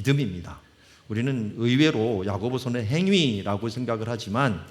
믿음입니다. 우리는 의외로 야고보서는 행위라고 생각을 하지만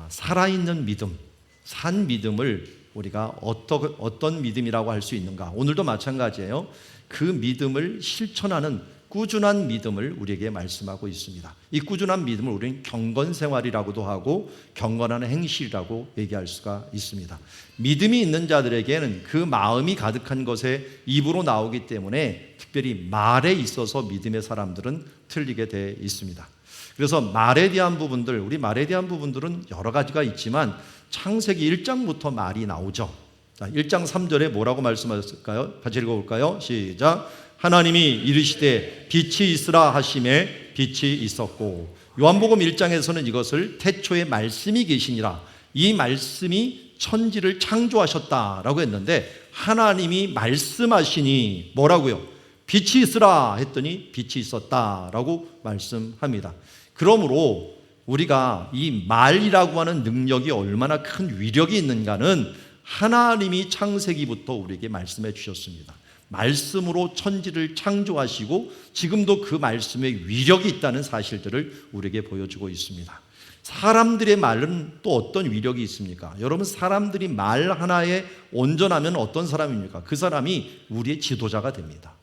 살아있는 믿음, 산 믿음을 우리가 어떤 믿음이라고 할 수 있는가? 오늘도 마찬가지예요. 그 믿음을 실천하는 꾸준한 믿음을 우리에게 말씀하고 있습니다. 이 꾸준한 믿음을 우리는 경건생활이라고도 하고 경건하는 행실이라고 얘기할 수가 있습니다. 믿음이 있는 자들에게는 그 마음이 가득한 것에 입으로 나오기 때문에 특별히 말에 있어서 믿음의 사람들은 틀리게 되어 있습니다. 그래서 말에 대한 부분들, 우리 말에 대한 부분들은 여러 가지가 있지만 창세기 1장부터 말이 나오죠. 1장 3절에 뭐라고 말씀하셨을까요? 같이 읽어볼까요? 시작. 하나님이 이르시되 빛이 있으라 하심에 빛이 있었고, 요한복음 1장에서는 이것을 태초에 말씀이 계시니라, 이 말씀이 천지를 창조하셨다라고 했는데 하나님이 말씀하시니 뭐라고요? 빛이 있으라 했더니 빛이 있었다라고 말씀합니다. 그러므로 우리가 이 말이라고 하는 능력이 얼마나 큰 위력이 있는가는 하나님이 창세기부터 우리에게 말씀해 주셨습니다. 말씀으로 천지를 창조하시고 지금도 그 말씀에 위력이 있다는 사실들을 우리에게 보여주고 있습니다. 사람들의 말은 또 어떤 위력이 있습니까? 여러분, 사람들이 말 하나에 온전하면 어떤 사람입니까? 그 사람이 우리의 지도자가 됩니다.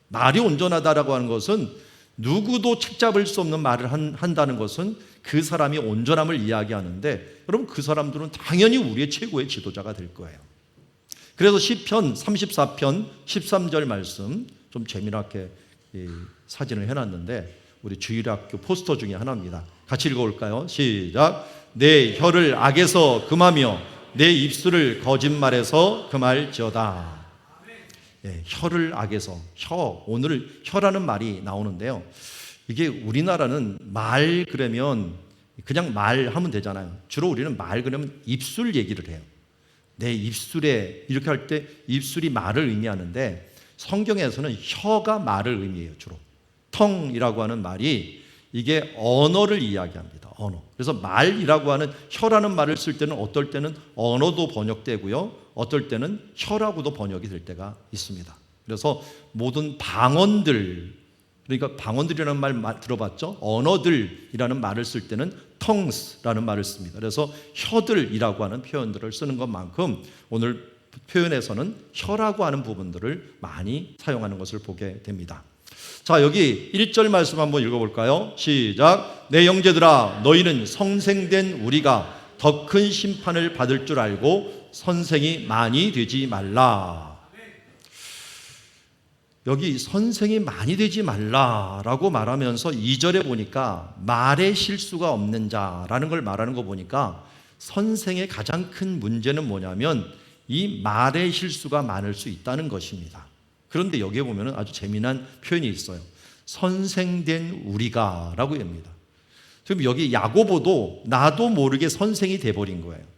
말이 온전하다라고 하는 것은 누구도 책잡을 수 없는 말을 한다는 것은 그 사람이 온전함을 이야기하는데, 여러분, 그 사람들은 당연히 우리의 최고의 지도자가 될 거예요. 그래서 시편 34편 13절 말씀 좀 재미나게 사진을 해놨는데 우리 주일학교 포스터 중에 하나입니다. 같이 읽어볼까요? 시작. 내 혀를 악에서 금하며 내 입술을 거짓말에서 금할지어다. 혀를 악에서, 오늘 혀라는 말이 나오는데요. 이게 우리나라는 말 그러면 그냥 말하면 되잖아요. 주로 우리는 말 그러면 입술 얘기를 해요. 내 입술에, 이렇게 할 때 입술이 말을 의미하는데 성경에서는 혀가 말을 의미해요. 주로 텅이라고 하는 말이 이게 언어를 이야기합니다. 언어. 그래서 말이라고 하는 혀라는 말을 쓸 때는 어떨 때는 언어도 번역되고요, 어떨 때는 혀라고도 번역이 될 때가 있습니다. 그래서 모든 방언들, 그러니까 방언들이라는 말 들어봤죠? 언어들이라는 말을 쓸 때는 tongues라는 말을 씁니다. 그래서 혀들이라고 하는 표현들을 쓰는 것만큼 오늘 표현에서는 혀라고 하는 부분들을 많이 사용하는 것을 보게 됩니다. 자, 여기 1절 말씀 한번 읽어볼까요? 시작. 내 형제들아, 너희는 성생된 우리가 더 큰 심판을 받을 줄 알고 선생이 많이 되지 말라. 여기 선생이 많이 되지 말라라고 말하면서 2절에 보니까 말에 실수가 없는 자라는 걸 말하는 거 보니까 선생의 가장 큰 문제는 뭐냐면 이 말에 실수가 많을 수 있다는 것입니다. 그런데 여기에 보면 아주 재미난 표현이 있어요. 선생된 우리가 라고 합니다. 지금 여기 야고보도 나도 모르게 선생이 돼버린 거예요.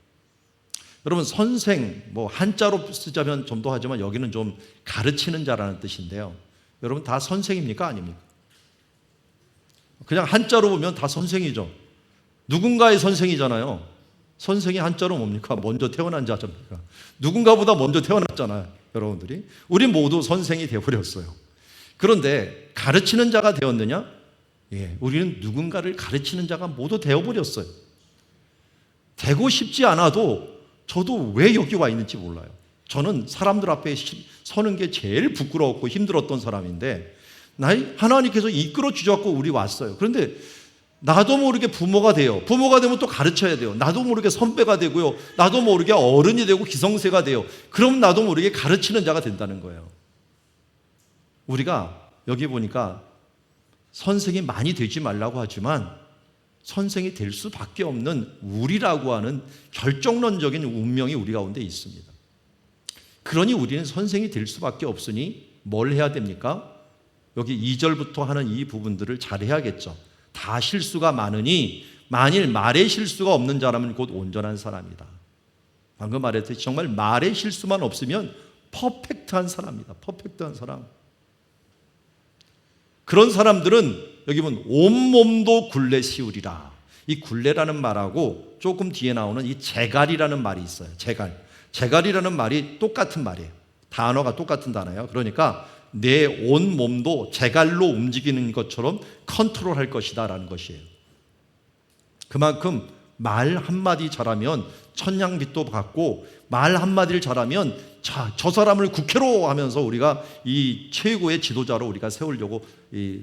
여러분, 선생, 한자로 쓰자면 좀 더 하지만 여기는 좀 가르치는 자라는 뜻인데요. 여러분, 다 선생입니까? 아닙니까? 그냥 한자로 보면 다 선생이죠. 누군가의 선생이잖아요. 선생이 한자로 뭡니까? 먼저 태어난 자입니까? 누군가보다 먼저 태어났잖아요. 여러분들이. 우리 모두 선생이 되어버렸어요. 그런데 가르치는 자가 되었느냐? 우리는 누군가를 가르치는 자가 모두 되어버렸어요. 되고 싶지 않아도 저도 왜 여기 와 있는지 몰라요. 저는 사람들 앞에 서는 게 제일 부끄러웠고 힘들었던 사람인데 하나님께서 이끌어 주셨고 우리 왔어요. 그런데 나도 모르게 부모가 돼요. 부모가 되면 또 가르쳐야 돼요. 나도 모르게 선배가 되고요, 나도 모르게 어른이 되고 기성세가 돼요. 그럼 나도 모르게 가르치는 자가 된다는 거예요. 우리가 여기 보니까 선생이 많이 되지 말라고 하지만 선생이 될 수밖에 없는 우리라고 하는 결정론적인 운명이 우리 가운데 있습니다. 그러니 우리는 선생이 될 수밖에 없으니 뭘 해야 됩니까? 여기 2절부터 하는 이 부분들을 잘 해야겠죠. 다 실수가 많으니 만일 말에 실수가 없는 자라면 곧 온전한 사람이다. 방금 말했듯이 정말 말에 실수만 없으면 퍼펙트한 사람이다. 퍼펙트한 사람. 그런 사람들은 여기 보면 온몸도 굴레 씌우리라. 이 굴레라는 말하고 조금 뒤에 나오는 이 재갈이라는 말이 있어요. 재갈이라는 말이 똑같은 말이에요. 단어가 똑같은 단어예요. 그러니까 내 온 몸도 제갈로 움직이는 것처럼 컨트롤할 것이다 라는 것이에요. 그만큼 말 한마디 잘하면 천냥빚도 받고, 말 한마디를 잘하면 저 사람을 국회로 하면서 우리가 이 최고의 지도자로 우리가 세우려고 이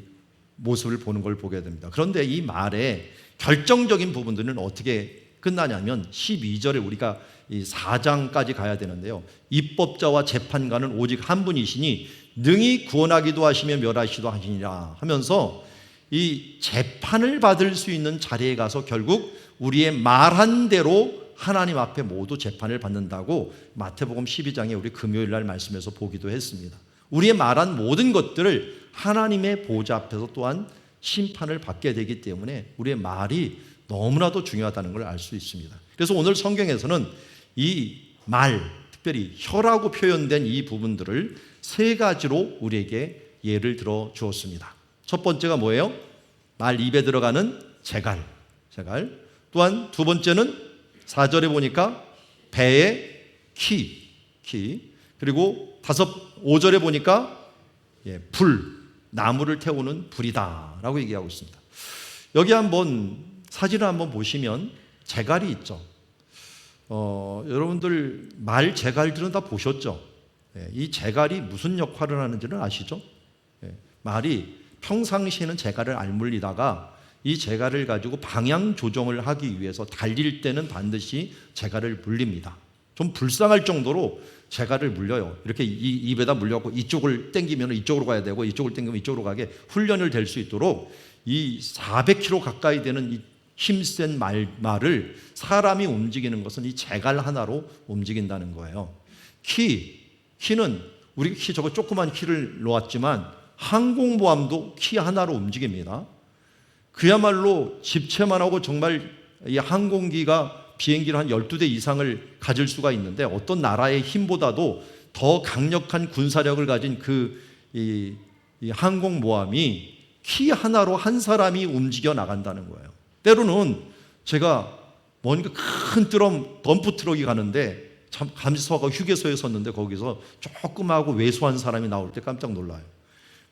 모습을 보는 걸 보게 됩니다. 그런데 이 말의 결정적인 부분들은 어떻게 끝나냐면 12절에 우리가 이 4장까지 가야 되는데요. 입법자와 재판관은 오직 한 분이시니 능히 구원하기도 하시며 멸하시기도 하시니라 하면서 이 재판을 받을 수 있는 자리에 가서 결국 우리의 말한 대로 하나님 앞에 모두 재판을 받는다고 마태복음 12장에 우리 금요일 날 말씀에서 보기도 했습니다. 우리의 말한 모든 것들을 하나님의 보좌 앞에서 또한 심판을 받게 되기 때문에 우리의 말이 너무나도 중요하다는 걸 알 수 있습니다. 그래서 오늘 성경에서는 이 말, 특별히 혀라고 표현된 이 부분들을 세 가지로 우리에게 예를 들어 주었습니다. 첫 번째가 뭐예요? 말 입에 들어가는 재갈. 또한 두 번째는 4절에 보니까 배의 키. 그리고 5절에 보니까 불, 나무를 태우는 불이다 라고 얘기하고 있습니다. 여기 한번 사진을 한번 보시면 재갈이 있죠. 여러분들 말 재갈들은 다 보셨죠? 이 재갈이 무슨 역할을 하는지는 아시죠? 말이 평상시에는 재갈을 안 물리다가 이 재갈을 가지고 방향 조정을 하기 위해서 달릴 때는 반드시 재갈을 물립니다. 좀 불쌍할 정도로 재갈을 물려요. 이렇게 입에다 물려갖고 이쪽을 당기면 이쪽으로 가야 되고 이쪽을 당기면 이쪽으로 가게 훈련을 될 수 있도록 이 400km 가까이 되는 이 힘센 말을 사람이 움직이는 것은 이 재갈 하나로 움직인다는 거예요. 키는 우리 키 저거 조그만 키를 놓았지만 항공모함도 키 하나로 움직입니다. 그야말로 집채만 하고 정말 이 항공기가 비행기를 한 12대 이상을 가질 수가 있는데 어떤 나라의 힘보다도 더 강력한 군사력을 가진 이 항공모함이 키 하나로 한 사람이 움직여 나간다는 거예요. 때로는 제가 뭔가 큰 덤프 트럭이 가는데 참 감시소가 휴게소에 섰는데 거기서 조그마하고 왜소한 사람이 나올 때 깜짝 놀라요.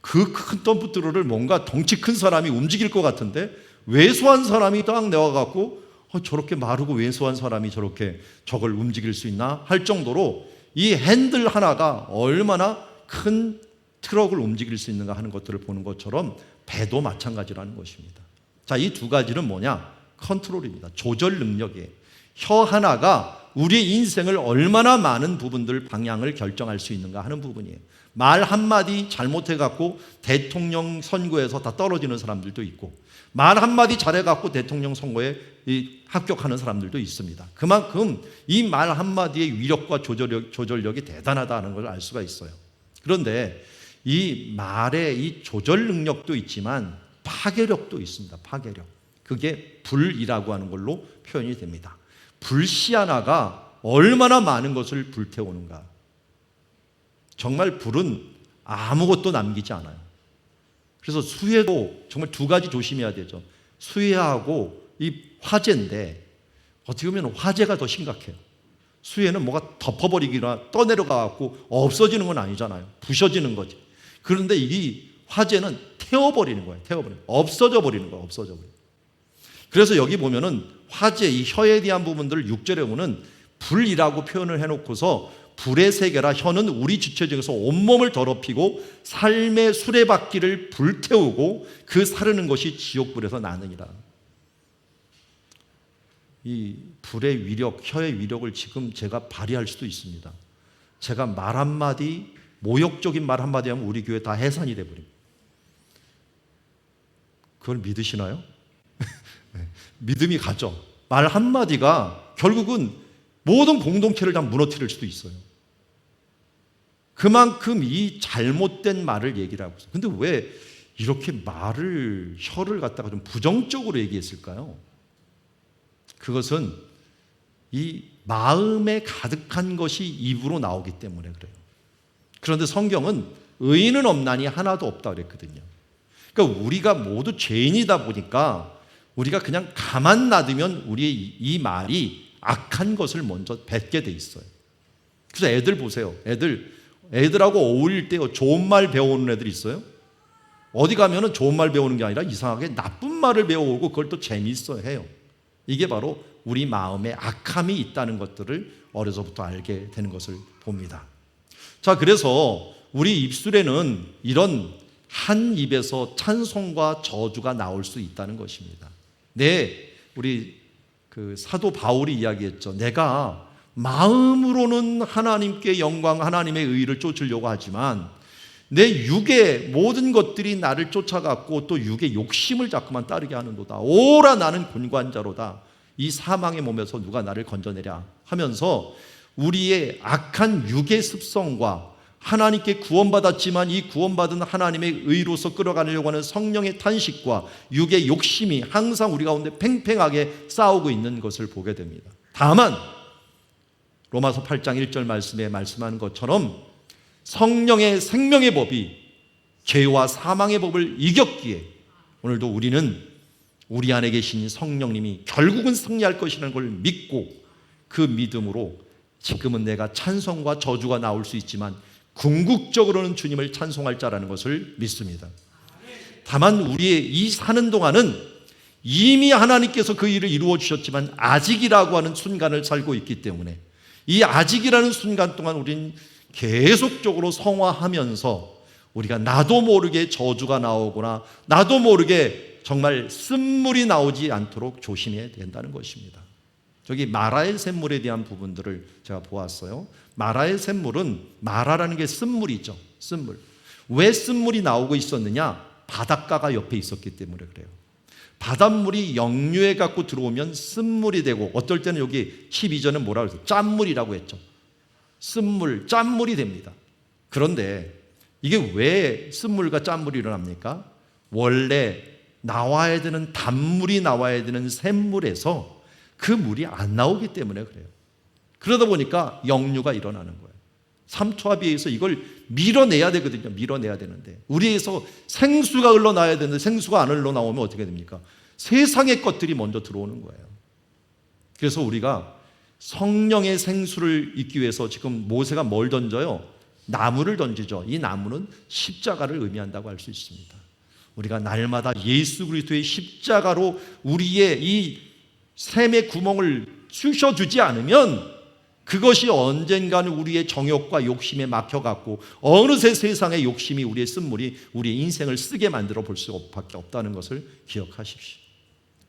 그 큰 덤프 트럭을 뭔가 덩치 큰 사람이 움직일 것 같은데 왜소한 사람이 딱 내와갖고 저렇게 마르고 왜소한 사람이 저렇게 저걸 움직일 수 있나 할 정도로 이 핸들 하나가 얼마나 큰 트럭을 움직일 수 있는가 하는 것들을 보는 것처럼 배도 마찬가지라는 것입니다. 자, 이 두 가지는 뭐냐? 컨트롤입니다. 조절 능력이에요. 혀 하나가 우리의 인생을 얼마나 많은 부분들 방향을 결정할 수 있는가 하는 부분이에요. 말 한마디 잘못해갖고 대통령 선거에서 다 떨어지는 사람들도 있고 말 한마디 잘해갖고 대통령 선거에 합격하는 사람들도 있습니다. 그만큼 이 말 한마디의 위력과 조절력이 대단하다는 걸 알 수가 있어요. 그런데 이 말의 이 조절 능력도 있지만 파괴력도 있습니다. 파괴력. 그게 불이라고 하는 걸로 표현이 됩니다. 불씨 하나가 얼마나 많은 것을 불태우는가. 정말 불은 아무것도 남기지 않아요. 그래서 수해도 정말 두 가지 조심해야 되죠. 수해하고 이 화재인데 어떻게 보면 화재가 더 심각해요. 수해는 뭐가 덮어버리기나 떠내려가고 없어지는 건 아니잖아요. 부셔지는 거지. 그런데 이 화재는 태워버리는 거예요. 없어져 버리는 거예요. 그래서 여기 보면은 화재, 이 혀에 대한 부분들을 6절에 보면 불이라고 표현을 해놓고서 불의 세계라 혀는 우리 주체적에서 온몸을 더럽히고 삶의 수레바퀴를 불태우고 그 사르는 것이 지옥불에서 나느니라. 이 불의 위력, 혀의 위력을 지금 제가 발휘할 수도 있습니다. 제가 말 한마디, 모욕적인 말 한마디 하면 우리 교회 다 해산이 돼버립니다. 그걸 믿으시나요? 믿음이 가죠. 말 한마디가 결국은 모든 공동체를 다 무너뜨릴 수도 있어요. 그만큼 이 잘못된 말을 얘기를 하고 있어요. 근데 왜 이렇게 혀를 갖다가 좀 부정적으로 얘기했을까요? 그것은 이 마음에 가득한 것이 입으로 나오기 때문에 그래요. 그런데 성경은 의인은 없나니 하나도 없다 그랬거든요. 그러니까 우리가 모두 죄인이다 보니까 우리가 그냥 가만 놔두면 우리의 이 말이 악한 것을 먼저 뱉게 돼 있어요. 그래서 애들 보세요. 애들 애들하고 어울릴 때 좋은 말 배워오는 애들이 있어요. 어디 가면은 좋은 말 배우는 게 아니라 이상하게 나쁜 말을 배워오고 그걸 또 재미있어 해요. 이게 바로 우리 마음에 악함이 있다는 것들을 어려서부터 알게 되는 것을 봅니다. 자, 그래서 우리 입술에는 이런 한 입에서 찬송과 저주가 나올 수 있다는 것입니다. 우리 사도 바울이 이야기했죠. 내가 마음으로는 하나님께 영광, 하나님의 의를 쫓으려고 하지만 내 육의 모든 것들이 나를 쫓아갔고 또 육의 욕심을 자꾸만 따르게 하는도다. 오라 나는 곤관자로다. 이 사망의 몸에서 누가 나를 건져내랴 하면서 우리의 악한 육의 습성과 하나님께 구원받았지만 이 구원받은 하나님의 의로서 끌어가려고 하는 성령의 탄식과 육의 욕심이 항상 우리 가운데 팽팽하게 싸우고 있는 것을 보게 됩니다. 다만 로마서 8장 1절 말씀에 말씀하는 것처럼 성령의 생명의 법이 죄와 사망의 법을 이겼기에 오늘도 우리는 우리 안에 계신 성령님이 결국은 승리할 것이라는 걸 믿고 그 믿음으로 지금은 내가 찬송과 저주가 나올 수 있지만 궁극적으로는 주님을 찬송할 자라는 것을 믿습니다. 다만 우리의 이 사는 동안은 이미 하나님께서 그 일을 이루어 주셨지만 아직이라고 하는 순간을 살고 있기 때문에 이 아직이라는 순간 동안 우리는 계속적으로 성화하면서 우리가 나도 모르게 저주가 나오거나 나도 모르게 정말 쓴물이 나오지 않도록 조심해야 된다는 것입니다. 저기 마라의 샘물에 대한 부분들을 제가 보았어요. 마라의 샘물은 마라라는 게 쓴물이죠. 쓴물. 왜 쓴물이 나오고 있었느냐? 바닷가가 옆에 있었기 때문에 그래요. 바닷물이 역류해 갖고 들어오면 쓴물이 되고 어떨 때는 여기 12절은 뭐라고 했어요? 짠물이라고 했죠. 쓴물, 짠물이 됩니다. 그런데 이게 왜 쓴물과 짠물이 일어납니까? 원래 나와야 되는 단물이 나와야 되는 샘물에서 그 물이 안 나오기 때문에 그래요. 그러다 보니까 역류가 일어나는 거예요. 삼투압에 의해서 이걸 밀어내야 되거든요. 밀어내야 되는데 우리에서 생수가 흘러나와야 되는데 생수가 안 흘러나오면 어떻게 됩니까? 세상의 것들이 먼저 들어오는 거예요. 그래서 우리가 성령의 생수를 잊기 위해서 지금 모세가 뭘 던져요? 나무를 던지죠. 이 나무는 십자가를 의미한다고 할 수 있습니다. 우리가 날마다 예수 그리스도의 십자가로 우리의 이 샘의 구멍을 쑤셔주지 않으면 그것이 언젠가는 우리의 정욕과 욕심에 막혀갖고 어느새 세상의 욕심이 우리의 쓴물이 우리의 인생을 쓰게 만들어 볼 수밖에 없다는 것을 기억하십시오.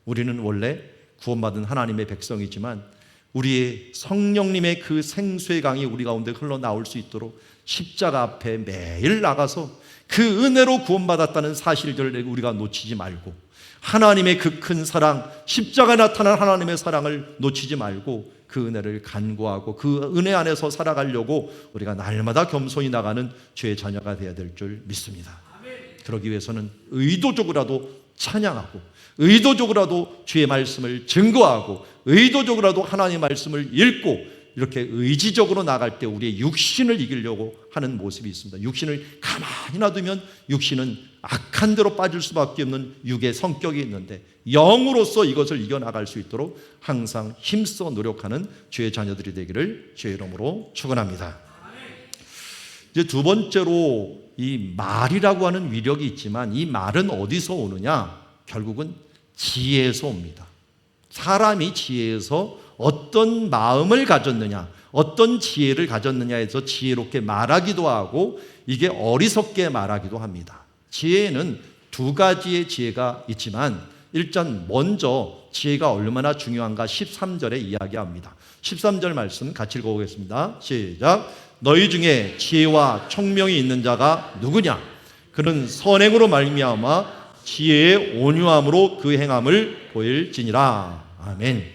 우리는 원래 구원받은 하나님의 백성이지만 우리의 성령님의 그 생수의 강이 우리 가운데 흘러나올 수 있도록 십자가 앞에 매일 나가서 그 은혜로 구원받았다는 사실들을 우리가 놓치지 말고 하나님의 그 큰 사랑, 십자가에 나타난 하나님의 사랑을 놓치지 말고 그 은혜를 간구하고 그 은혜 안에서 살아가려고 우리가 날마다 겸손히 나가는 주의 자녀가 되어야 될 줄 믿습니다. 그러기 위해서는 의도적으로라도 찬양하고 의도적으로라도 주의 말씀을 증거하고 의도적으로라도 하나님의 말씀을 읽고 이렇게 의지적으로 나갈 때 우리의 육신을 이기려고 하는 모습이 있습니다. 육신을 가만히 놔두면 육신은 악한 대로 빠질 수밖에 없는 육의 성격이 있는데 영으로서 이것을 이겨나갈 수 있도록 항상 힘써 노력하는 주의 자녀들이 되기를 주의 이름으로 축원합니다. 이제 두 번째로 이 말이라고 하는 위력이 있지만 이 말은 어디서 오느냐? 결국은 지혜에서 옵니다. 사람이 지혜에서 어떤 마음을 가졌느냐, 어떤 지혜를 가졌느냐에서 지혜롭게 말하기도 하고 이게 어리석게 말하기도 합니다. 지혜에는 두 가지의 지혜가 있지만 일단 먼저 지혜가 얼마나 중요한가 13절에 이야기합니다. 13절 말씀 같이 읽어보겠습니다. 시작. 너희 중에 지혜와 총명이 있는 자가 누구냐? 그는 선행으로 말미암아 지혜의 온유함으로 그 행함을 보일지니라. 아멘.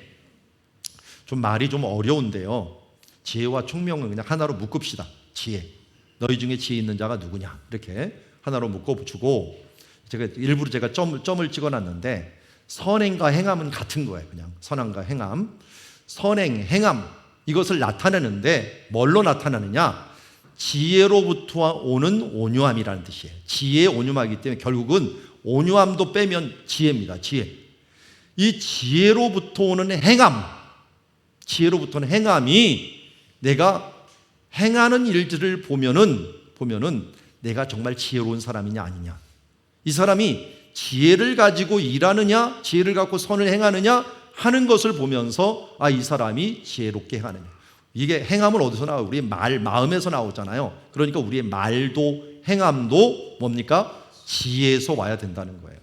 좀 말이 좀 어려운데요. 지혜와 총명은 그냥 하나로 묶읍시다. 지혜. 너희 중에 지혜 있는 자가 누구냐? 이렇게 하나로 묶어붙이고 일부러 제가 점을 찍어놨는데 선행과 행함은 같은 거예요. 그냥 선함과 행함. 선행, 행함 이것을 나타내는데 뭘로 나타나느냐? 지혜로부터 오는 온유함이라는 뜻이에요. 지혜의 온유함이기 때문에 결국은 온유함도 빼면 지혜입니다. 지혜. 이 지혜로부터 오는 행함, 지혜로부터는 행함이 내가 행하는 일들을 보면은 내가 정말 지혜로운 사람이냐 아니냐, 이 사람이 지혜를 가지고 일하느냐, 지혜를 갖고 선을 행하느냐 하는 것을 보면서 이 사람이 지혜롭게 행하느냐. 이게 행함은 어디서 나와요? 우리의 마음에서 나오잖아요. 그러니까 우리의 말도 행함도 뭡니까? 지혜에서 와야 된다는 거예요.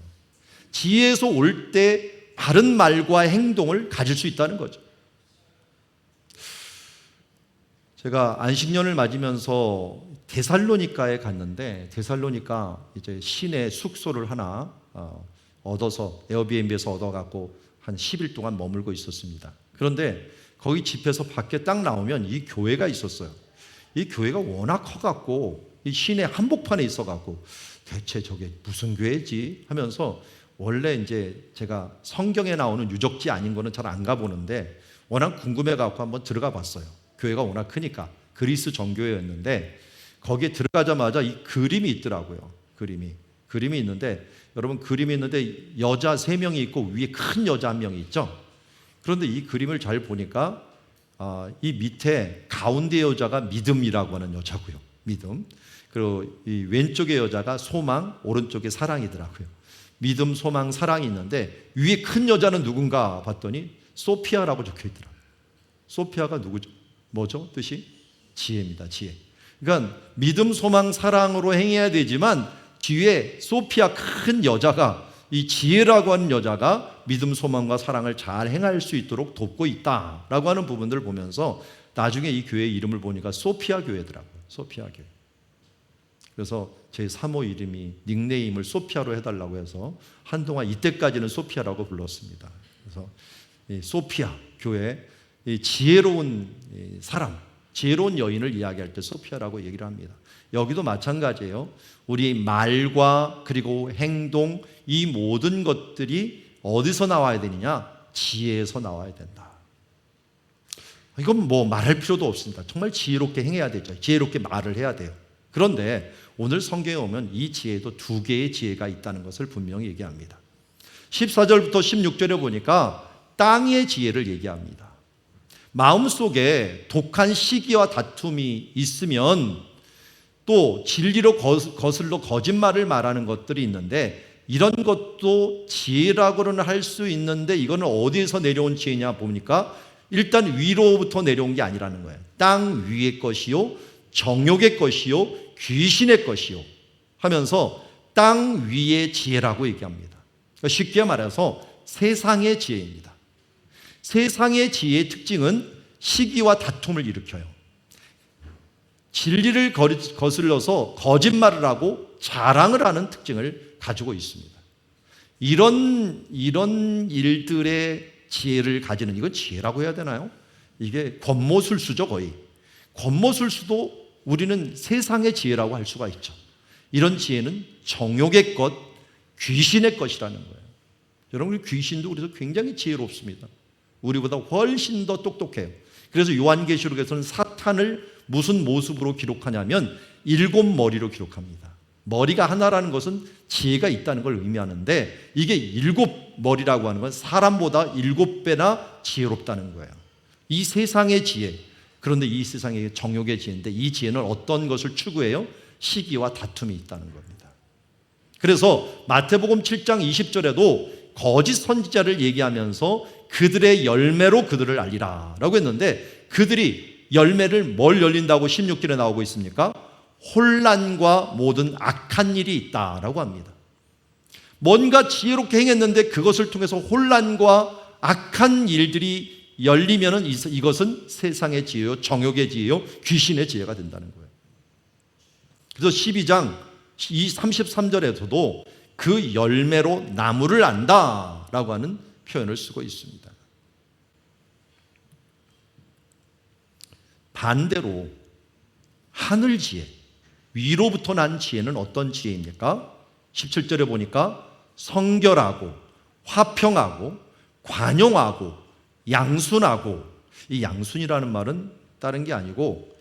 지혜에서 올 때 바른 말과 행동을 가질 수 있다는 거죠. 제가 안식년을 맞으면서 데살로니가에 갔는데, 데살로니가 이제 시내 숙소를 하나 얻어서 에어비앤비에서 얻어갖고 한 10일 동안 머물고 있었습니다. 그런데 거기 집에서 밖에 딱 나오면 이 교회가 있었어요. 이 교회가 워낙 커갖고 이 시내 한복판에 있어갖고 대체 저게 무슨 교회지 하면서, 원래 이제 제가 성경에 나오는 유적지 아닌 거는 잘 안 가보는데 워낙 궁금해갖고 한번 들어가 봤어요. 교회가 워낙 크니까. 그리스 정교회였는데 거기에 들어가자마자 이 그림이 있더라고요. 그림이 있는데, 여러분, 그림이 있는데 여자 3명이 있고 위에 큰 여자 1명이 있죠. 그런데 이 그림을 잘 보니까 이 밑에 가운데 여자가 믿음이라고 하는 여자고요. 믿음. 그리고 이 왼쪽의 여자가 소망, 오른쪽에 사랑이더라고요. 믿음, 소망, 사랑이 있는데 위에 큰 여자는 누군가 봤더니 소피아라고 적혀 있더라고요. 소피아가 누구죠? 뭐죠? 뜻이? 지혜입니다. 지혜. 그러니까 믿음, 소망, 사랑으로 행해야 되지만 뒤에 소피아 큰 여자가, 이 지혜라고 하는 여자가 믿음, 소망과 사랑을 잘 행할 수 있도록 돕고 있다라고 하는 부분들을 보면서 나중에 이 교회 이름을 보니까 소피아 교회더라고요. 소피아 교회. 그래서 제 사모 이름이 닉네임을 소피아로 해달라고 해서 한동안 이때까지는 소피아라고 불렀습니다. 그래서 이 소피아 교회, 이 지혜로운 사람, 지혜로운 여인을 이야기할 때 소피아라고 얘기를 합니다. 여기도 마찬가지예요. 우리의 말과 그리고 행동, 이 모든 것들이 어디서 나와야 되느냐? 지혜에서 나와야 된다. 이건 뭐 말할 필요도 없습니다. 정말 지혜롭게 행해야 되죠. 지혜롭게 말을 해야 돼요. 그런데 오늘 성경에 오면 이 지혜도 2개의 지혜가 있다는 것을 분명히 얘기합니다. 14절부터 16절에 보니까 땅의 지혜를 얘기합니다. 마음속에 독한 시기와 다툼이 있으면 또 진리로 거슬러 거짓말을 말하는 것들이 있는데, 이런 것도 지혜라고는 할 수 있는데 이거는 어디에서 내려온 지혜냐 보니까 일단 위로부터 내려온 게 아니라는 거예요. 땅 위의 것이요, 정욕의 것이요, 귀신의 것이요 하면서 땅 위의 지혜라고 얘기합니다. 그러니까 쉽게 말해서 세상의 지혜입니다. 세상의 지혜의 특징은 시기와 다툼을 일으켜요. 진리를 거슬러서 거짓말을 하고 자랑을 하는 특징을 가지고 있습니다. 이런 일들의 지혜를 가지는, 이건 지혜라고 해야 되나요? 이게 권모술수죠, 거의. 권모술수도 우리는 세상의 지혜라고 할 수가 있죠. 이런 지혜는 정욕의 것, 귀신의 것이라는 거예요. 여러분, 귀신도 그래서 굉장히 지혜롭습니다. 우리보다 훨씬 더 똑똑해요. 그래서 요한계시록에서는 사탄을 무슨 모습으로 기록하냐면 7머리로 기록합니다. 머리가 하나라는 것은 지혜가 있다는 걸 의미하는데, 이게 7머리라고 하는 건 사람보다 7배나 지혜롭다는 거예요. 이 세상의 지혜, 그런데 이 세상의 정욕의 지혜인데, 이 지혜는 어떤 것을 추구해요? 시기와 다툼이 있다는 겁니다. 그래서 마태복음 7장 20절에도 거짓 선지자를 얘기하면서 그들의 열매로 그들을 알리라 라고 했는데, 그들이 열매를 뭘 열린다고 16절에 나오고 있습니까? 혼란과 모든 악한 일이 있다라고 합니다. 뭔가 지혜롭게 행했는데 그것을 통해서 혼란과 악한 일들이 열리면은 이것은 세상의 지혜요, 정욕의 지혜요, 귀신의 지혜가 된다는 거예요. 그래서 12장 33절에서도 그 열매로 나무를 안다라고 하는 표현을 쓰고 있습니다. 반대로 하늘 지혜, 위로부터 난 지혜는 어떤 지혜입니까? 17절에 보니까 성결하고 화평하고 관용하고 양순하고, 이 양순이라는 말은 다른 게 아니고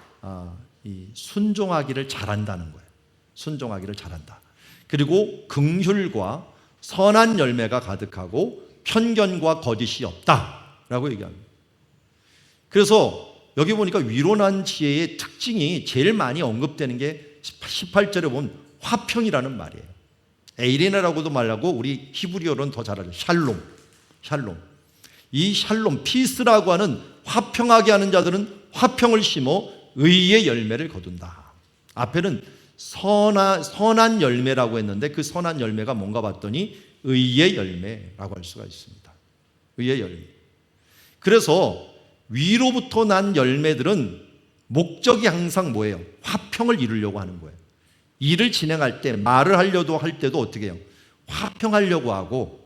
이 순종하기를 잘한다는 거예요. 순종하기를 잘한다. 그리고 긍휼과 선한 열매가 가득하고 편견과 거짓이 없다라고 얘기합니다. 그래서 여기 보니까 위로난 지혜의 특징이 제일 많이 언급되는 게 18절에 보면 화평이라는 말이에요. 에이레나라고도 말하고 우리 히브리어로는 더 잘 알죠. 샬롬. 이 샬롬, 피스라고 하는 화평하게 하는 자들은 화평을 심어 의의 열매를 거둔다. 앞에는 선한 열매라고 했는데 그 선한 열매가 뭔가 봤더니 의의 열매라고 할 수가 있습니다. 의의 열매. 그래서 위로부터 난 열매들은 목적이 항상 뭐예요? 화평을 이루려고 하는 거예요. 일을 진행할 때, 말을 하려고 할 때도 어떻게 해요? 화평하려고 하고,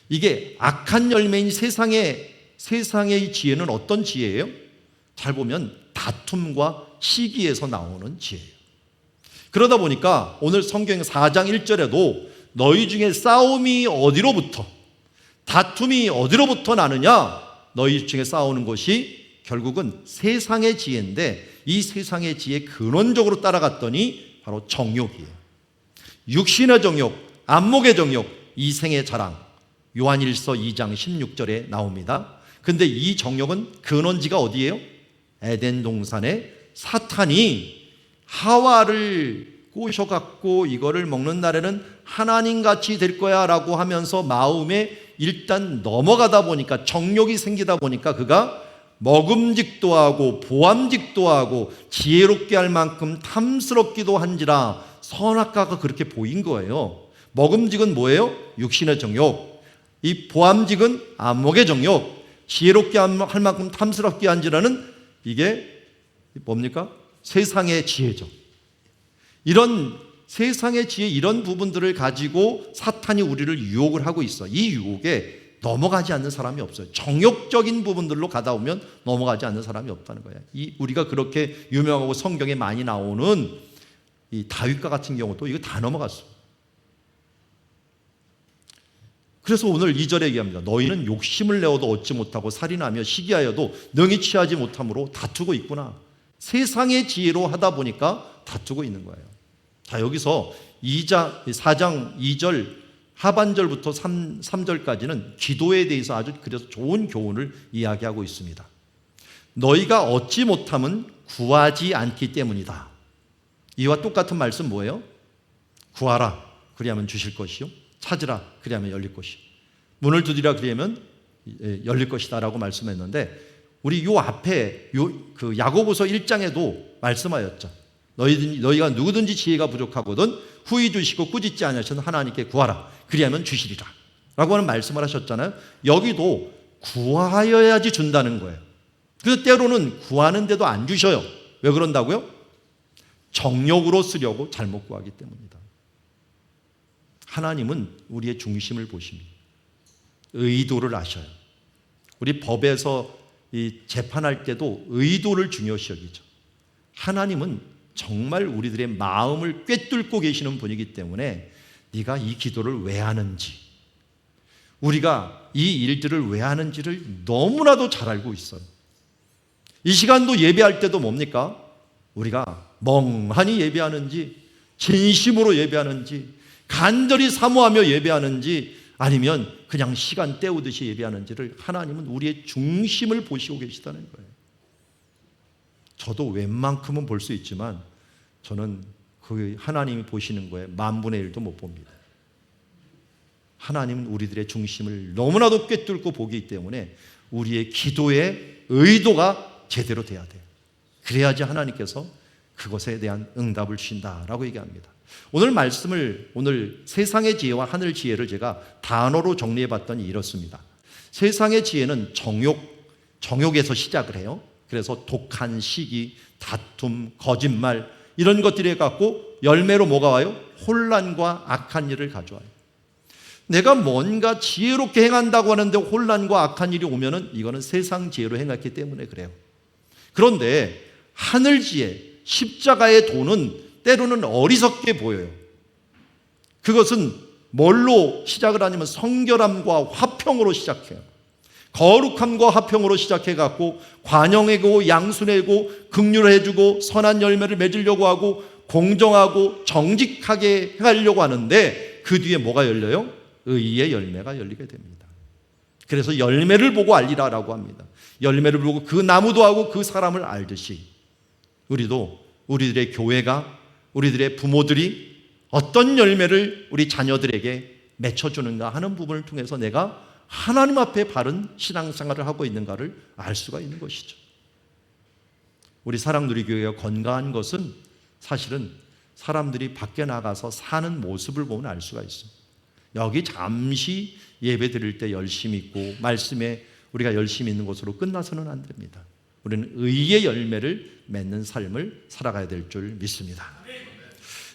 이게 악한 열매인 세상의 지혜는 어떤 지혜예요? 잘 보면 다툼과 시기에서 나오는 지혜예요. 그러다 보니까 오늘 성경 4장 1절에도 너희 중에 싸움이 어디로부터, 다툼이 어디로부터 나느냐? 너희 중에 싸우는 것이 결국은 세상의 지혜인데, 이 세상의 지혜 근원적으로 따라갔더니 바로 정욕이에요. 육신의 정욕, 안목의 정욕, 이생의 자랑. 요한일서 2장 16절에 나옵니다. 근데 이 정욕은 근원지가 어디예요? 에덴 동산에 사탄이 하와를 꼬셔갖고 이거를 먹는 날에는 하나님같이 될 거야 라고 하면서 마음에 일단 넘어가다 보니까, 정욕이 생기다 보니까 그가 먹음직도 하고 보암직도 하고 지혜롭게 할 만큼 탐스럽기도 한지라 선악과가 그렇게 보인 거예요. 먹음직은 뭐예요? 육신의 정욕. 이 보암직은 안목의 정욕. 지혜롭게 할 만큼 탐스럽게 한지라는 이게 뭡니까? 세상의 지혜죠. 이런 세상의 지혜, 이런 부분들을 가지고 사탄이 우리를 유혹을 하고 있어. 이 유혹에 넘어가지 않는 사람이 없어요. 정욕적인 부분들로 가다 보면 넘어가지 않는 사람이 없다는 거예요. 우리가 그렇게 유명하고 성경에 많이 나오는 이 다윗과 같은 경우도 이거 다 넘어갔어. 그래서 오늘 2절에 얘기합니다. 너희는 욕심을 내어도 얻지 못하고 살인하며 시기하여도 능히 취하지 못함으로 다투고 있구나. 세상의 지혜로 하다 보니까 다투고 있는 거예요. 자, 여기서 4장 2절 하반절부터 3절까지는 기도에 대해서 아주 그래서 좋은 교훈을 이야기하고 있습니다. 너희가 얻지 못함은 구하지 않기 때문이다. 이와 똑같은 말씀 뭐예요? 구하라, 그리하면 주실 것이요. 찾으라, 그리하면 열릴 것이요. 문을 두드리라, 그리하면 열릴 것이다 라고 말씀했는데, 우리 요 앞에 그 야고보서 1장에도 말씀하였죠. 너희가 누구든지 지혜가 부족하거든 후히 주시고 꾸짖지 않으시는 하나님께 구하라, 그리하면 주시리라 라고 하는 말씀을 하셨잖아요. 여기도 구하여야지 준다는 거예요. 그래서 때로는 구하는데도 안 주셔요. 왜 그런다고요? 정욕으로 쓰려고 잘못 구하기 때문이다. 하나님은 우리의 중심을 보십니다. 의도를 아셔요. 우리 법에서 이 재판할 때도 의도를 중요시 여기죠. 하나님은 정말 우리들의 마음을 꿰뚫고 계시는 분이기 때문에 네가 이 기도를 왜 하는지, 우리가 이 일들을 왜 하는지를 너무나도 잘 알고 있어요. 이 시간도 예배할 때도 뭡니까? 우리가 멍하니 예배하는지, 진심으로 예배하는지, 간절히 사모하며 예배하는지, 아니면 그냥 시간 때우듯이 예배하는지를 하나님은 우리의 중심을 보시고 계시다는 거예요. 저도 웬만큼은 볼 수 있지만 저는 그 하나님이 보시는 거에 10,000분의 1도 못 봅니다. 하나님은 우리들의 중심을 너무나도 꿰뚫고 보기 때문에 우리의 기도의 의도가 제대로 돼야 돼요. 그래야지 하나님께서 그것에 대한 응답을 주신다라고 얘기합니다. 오늘 말씀을, 오늘 세상의 지혜와 하늘 지혜를 제가 단어로 정리해 봤더니 이렇습니다. 세상의 지혜는 정욕에서 시작을 해요. 그래서 독한 시기, 다툼, 거짓말 이런 것들이 갖고 열매로 뭐가 와요? 혼란과 악한 일을 가져와요. 내가 뭔가 지혜롭게 행한다고 하는데 혼란과 악한 일이 오면은 이거는 세상 지혜로 행했기 때문에 그래요. 그런데 하늘 지혜, 십자가의 도는 때로는 어리석게 보여요. 그것은 뭘로 시작을 하냐면 성결함과 화평으로 시작해요. 거룩함과 화평으로 시작해갖고 관용하고 양순하고 긍휼해주고 선한 열매를 맺으려고 하고 공정하고 정직하게 하려고 하는데 그 뒤에 뭐가 열려요? 의의 열매가 열리게 됩니다. 그래서 열매를 보고 알리라라고 합니다. 열매를 보고 그 나무도 하고 그 사람을 알듯이 우리도 우리들의 교회가, 우리들의 부모들이 어떤 열매를 우리 자녀들에게 맺혀주는가 하는 부분을 통해서 내가 하나님 앞에 바른 신앙생활을 하고 있는가를 알 수가 있는 것이죠. 우리 사랑누리교회가 건강한 것은 사실은 사람들이 밖에 나가서 사는 모습을 보면 알 수가 있어요. 여기 잠시 예배 드릴 때 열심히 있고 말씀에 우리가 열심히 있는 것으로 끝나서는 안 됩니다. 우리는 의의 열매를 맺는 삶을 살아가야 될 줄 믿습니다.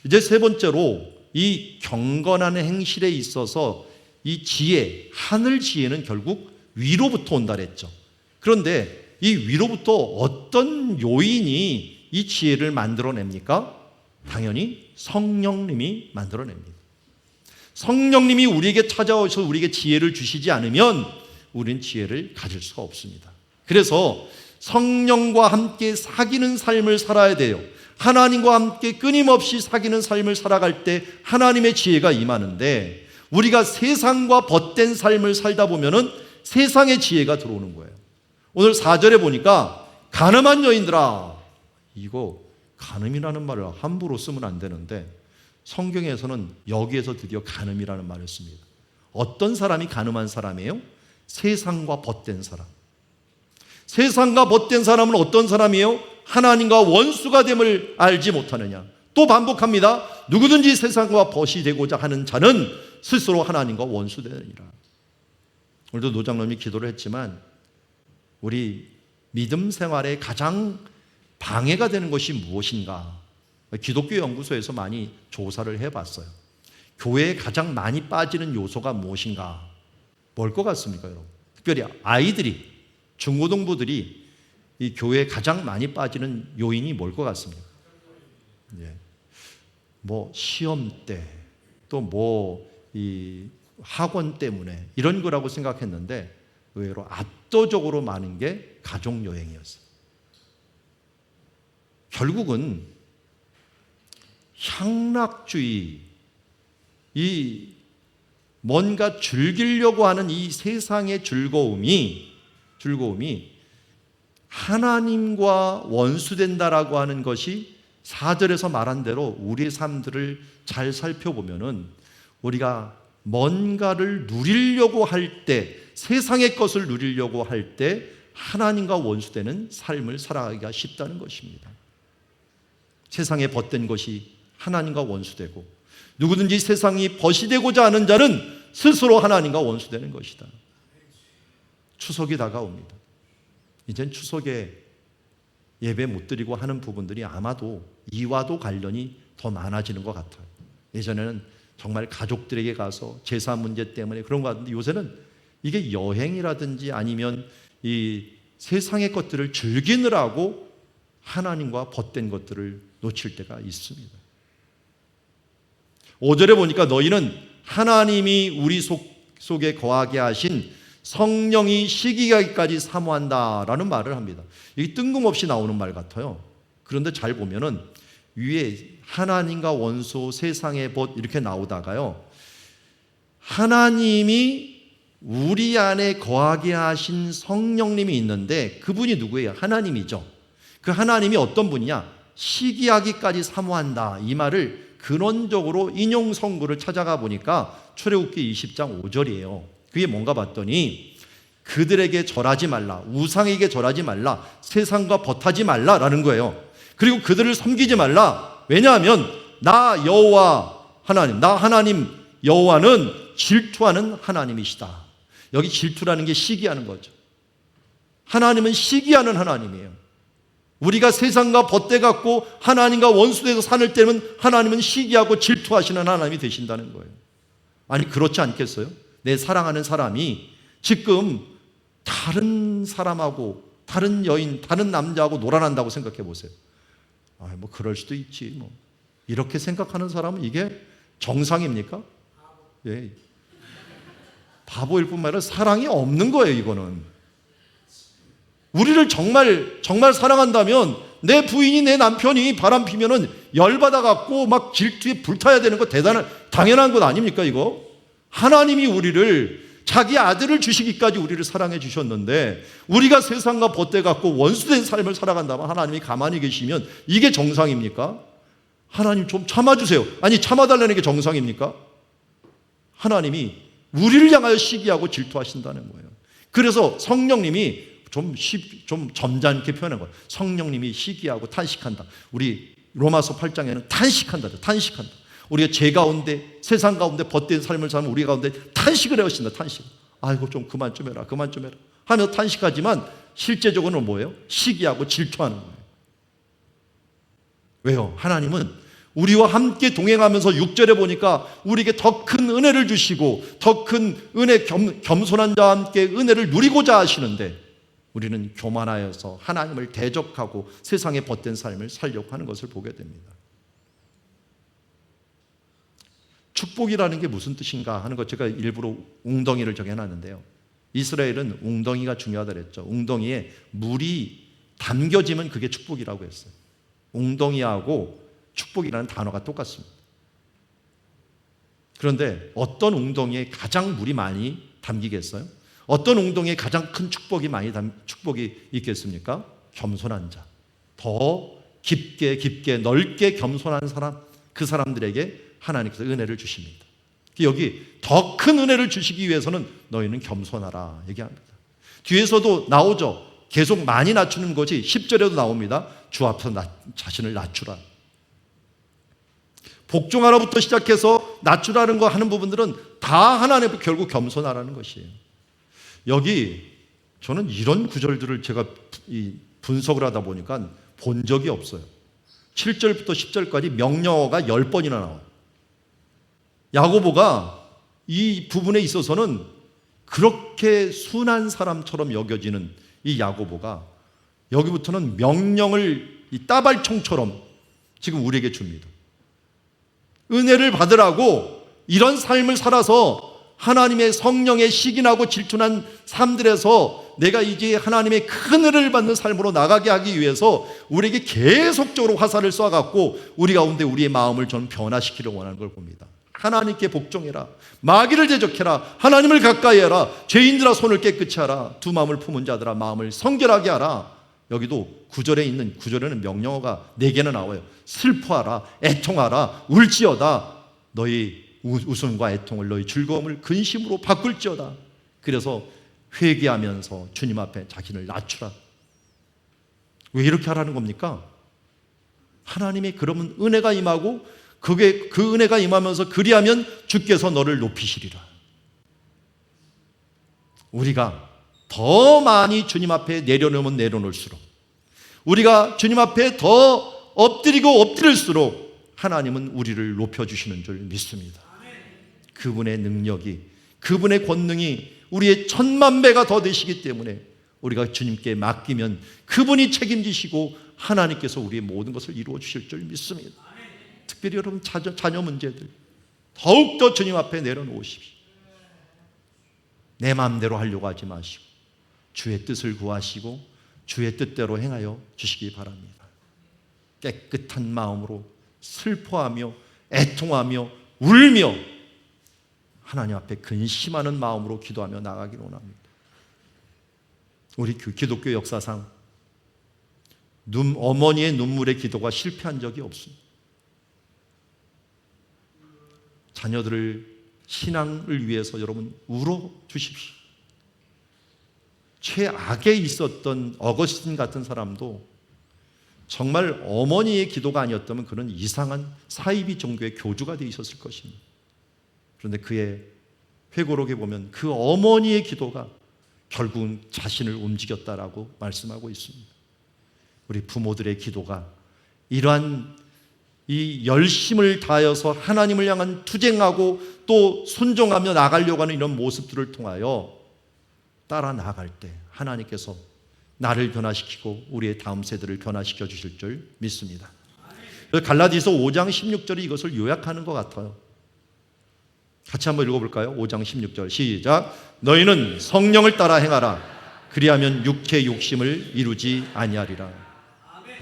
이제 세 번째로 이 경건한 행실에 있어서 이 지혜, 하늘 지혜는 결국 위로부터 온다 그랬죠. 그런데 이 위로부터 어떤 요인이 이 지혜를 만들어냅니까? 당연히 성령님이 만들어냅니다. 성령님이 우리에게 찾아오셔서 우리에게 지혜를 주시지 않으면 우리는 지혜를 가질 수가 없습니다. 그래서 성령과 함께 사귀는 삶을 살아야 돼요. 하나님과 함께 끊임없이 사귀는 삶을 살아갈 때 하나님의 지혜가 임하는데, 우리가 세상과 벗된 삶을 살다 보면은 세상의 지혜가 들어오는 거예요. 오늘 4절에 보니까 간음한 여인들아, 이거 간음이라는 말을 함부로 쓰면 안 되는데 성경에서는 여기에서 드디어 간음이라는 말을 씁니다. 어떤 사람이 간음한 사람이에요? 세상과 벗된 사람. 세상과 벗된 사람은 어떤 사람이에요? 하나님과 원수가 됨을 알지 못하느냐. 또 반복합니다. 누구든지 세상과 벗이 되고자 하는 자는 스스로 하나님과 원수되느니라. 오늘도 노장로님이 기도를 했지만 우리 믿음 생활에 가장 방해가 되는 것이 무엇인가? 기독교 연구소에서 많이 조사를 해봤어요. 교회에 가장 많이 빠지는 요소가 무엇인가? 뭘 것 같습니까, 여러분? 특별히 아이들이, 중고등부들이 이 교회에 가장 많이 빠지는 요인이 뭘 것 같습니까? 예. 뭐 시험 때, 또 뭐 이 학원 때문에 이런 거라고 생각했는데 의외로 압도적으로 많은 게 가족 여행이었어요. 결국은 향락주의, 이 뭔가 즐기려고 하는 이 세상의 즐거움이 하나님과 원수된다라고 하는 것이 4절에서 말한 대로 우리의 삶들을 잘 살펴보면은 우리가 뭔가를 누리려고 할 때, 세상의 것을 누리려고 할 때 하나님과 원수되는 삶을 살아가기가 쉽다는 것입니다. 세상에 벗된 것이 하나님과 원수되고, 누구든지 세상이 벗이 되고자 하는 자는 스스로 하나님과 원수되는 것이다. 추석이 다가옵니다. 이젠 추석에 예배 못 드리고 하는 부분들이 아마도 이와도 관련이 더 많아지는 것 같아요. 예전에는 정말 가족들에게 가서 제사 문제 때문에 그런 것 같은데 요새는 이게 여행이라든지 아니면 이 세상의 것들을 즐기느라고 하나님과 벗된 것들을 놓칠 때가 있습니다. 5절에 보니까 너희는 하나님이 우리 속에 거하게 하신 성령이 시기하기까지 사모한다라는 말을 합니다. 이게 뜬금없이 나오는 말 같아요. 그런데 잘 보면은 위에 하나님과 원수, 세상의 벗 이렇게 나오다가요, 하나님이 우리 안에 거하게 하신 성령님이 있는데 그분이 누구예요? 하나님이죠. 그 하나님이 어떤 분이냐? 시기하기까지 사모한다. 이 말을 근원적으로 인용 성구를 찾아가 보니까 출애굽기 20장 5절이에요. 그게 뭔가 봤더니 그들에게 절하지 말라, 우상에게 절하지 말라, 세상과 벗하지 말라라는 거예요. 그리고 그들을 섬기지 말라. 왜냐하면 나 여호와 하나님, 나 하나님 여호와는 질투하는 하나님이시다. 여기 질투라는 게 시기하는 거죠. 하나님은 시기하는 하나님이에요. 우리가 세상과 벗대 갖고 하나님과 원수돼서 산을 때면 하나님은 시기하고 질투하시는 하나님이 되신다는 거예요. 아니 그렇지 않겠어요? 내 사랑하는 사람이 지금 다른 사람하고, 다른 여인, 다른 남자하고 놀아난다고 생각해 보세요. 뭐 그럴 수도 있지 뭐. 이렇게 생각하는 사람은 이게 정상입니까? 예. 바보일 뿐만 아니라 사랑이 없는 거예요. 이거는 우리를 정말 사랑한다면 내 부인이, 내 남편이 바람 피면은 열받아 갖고 막 질투에 불타야 되는 거 당연한 것 아닙니까? 이거 하나님이 우리를 자기 아들을 주시기까지 우리를 사랑해 주셨는데 우리가 세상과 벗대갖고 원수된 삶을 살아간다면 하나님이 가만히 계시면 이게 정상입니까? 하나님 좀 참아주세요. 아니 참아달라는 게 정상입니까? 하나님이 우리를 향하여 시기하고 질투하신다는 거예요. 그래서 성령님이 좀 점잖게 표현한 거예요. 성령님이 시기하고 탄식한다. 우리 로마서 8장에는 탄식한다. 우리가 죄 가운데 세상 가운데 벗된 삶을 사는 우리 가운데 탄식을 해오신다. 탄식. 아이고 좀 그만 좀 해라 하며 탄식하지만 실제적으로는 뭐예요? 시기하고 질투하는 거예요. 왜요? 하나님은 우리와 함께 동행하면서 6절에 보니까 우리에게 더 큰 은혜를 주시고 더 큰 은혜, 겸손한 자와 함께 은혜를 누리고자 하시는데 우리는 교만하여서 하나님을 대적하고 세상에 벗된 삶을 살려고 하는 것을 보게 됩니다. 축복이라는 게 무슨 뜻인가 하는 것 제가 일부러 웅덩이를 정해놨는데요. 이스라엘은 웅덩이가 중요하다 그랬죠. 웅덩이에 물이 담겨지면 그게 축복이라고 했어요. 웅덩이하고 축복이라는 단어가 똑같습니다. 그런데 어떤 웅덩이에 가장 물이 많이 담기겠어요? 어떤 웅덩이에 가장 큰 축복이 있겠습니까? 겸손한 자. 더 깊게 넓게 겸손한 사람, 그 사람들에게 하나님께서 은혜를 주십니다. 여기 더 큰 은혜를 주시기 위해서는 너희는 겸손하라 얘기합니다. 뒤에서도 나오죠. 계속 많이 낮추는 것이 10절에도 나옵니다. 주 앞에서 자신을 낮추라. 복종하라부터 시작해서 낮추라는 거 하는 부분들은 다 하나님 앞에 결국 겸손하라는 것이에요. 여기 저는 이런 구절들을 제가 분석을 하다 보니까 본 적이 없어요. 7절부터 10절까지 명령어가 10번이나 나와요. 야고보가 이 부분에 있어서는 그렇게 순한 사람처럼 여겨지는 이 야고보가 여기부터는 명령을 이 따발총처럼 지금 우리에게 줍니다. 은혜를 받으라고 이런 삶을 살아서 하나님의 성령에 시기나고 질투난 삶들에서 내가 이제 하나님의 큰 은혜를 받는 삶으로 나가게 하기 위해서 우리에게 계속적으로 화살을 쏴갖고 우리 가운데 우리의 마음을 저는 변화시키려고 원하는 걸 봅니다. 하나님께 복종해라. 마귀를 대적해라. 하나님을 가까이 해라. 죄인들아 손을 깨끗이 하라. 두 마음을 품은 자들아 마음을 성결하게 하라. 여기도 9절에는 명령어가 4개나 나와요. 슬퍼하라. 애통하라. 울지어다. 너희 웃음과 애통을 너희 즐거움을 근심으로 바꿀지어다. 그래서 회개하면서 주님 앞에 자신을 낮추라. 왜 이렇게 하라는 겁니까? 하나님의 그러면 은혜가 임하고 그 은혜가 임하면서 그리하면 주께서 너를 높이시리라. 우리가 더 많이 주님 앞에 내려놓으면 내려놓을수록 우리가 주님 앞에 더 엎드릴수록 하나님은 우리를 높여주시는 줄 믿습니다. 그분의 능력이, 그분의 권능이 우리의 10,000,000배가 더 되시기 때문에 우리가 주님께 맡기면 그분이 책임지시고 하나님께서 우리의 모든 것을 이루어 주실 줄 믿습니다. 특별히 여러분 자녀 문제들 더욱더 주님 앞에 내려놓으십시오. 내 마음대로 하려고 하지 마시고 주의 뜻을 구하시고 주의 뜻대로 행하여 주시기 바랍니다. 깨끗한 마음으로 슬퍼하며 애통하며 울며 하나님 앞에 근심하는 마음으로 기도하며 나가기를 원합니다. 우리 기독교 역사상 어머니의 눈물의 기도가 실패한 적이 없습니다. 자녀들을 신앙을 위해서 여러분 울어 주십시오. 최악에 있었던 어거스틴 같은 사람도 정말 어머니의 기도가 아니었다면 그는 이상한 사이비 종교의 교주가 되어 있었을 것입니다. 그런데 그의 회고록에 보면 그 어머니의 기도가 결국은 자신을 움직였다라고 말씀하고 있습니다. 우리 부모들의 기도가 이러한 이 열심을 다하여서 하나님을 향한 투쟁하고 또 순종하며 나가려고 하는 이런 모습들을 통하여 따라 나갈 때 하나님께서 나를 변화시키고 우리의 다음 세대를 변화시켜 주실 줄 믿습니다. 갈라디아서 5장 16절이 이것을 요약하는 것 같아요. 같이 한번 읽어볼까요? 5장 16절 시작. 너희는 성령을 따라 행하라. 그리하면 육체 욕심을 이루지 아니하리라.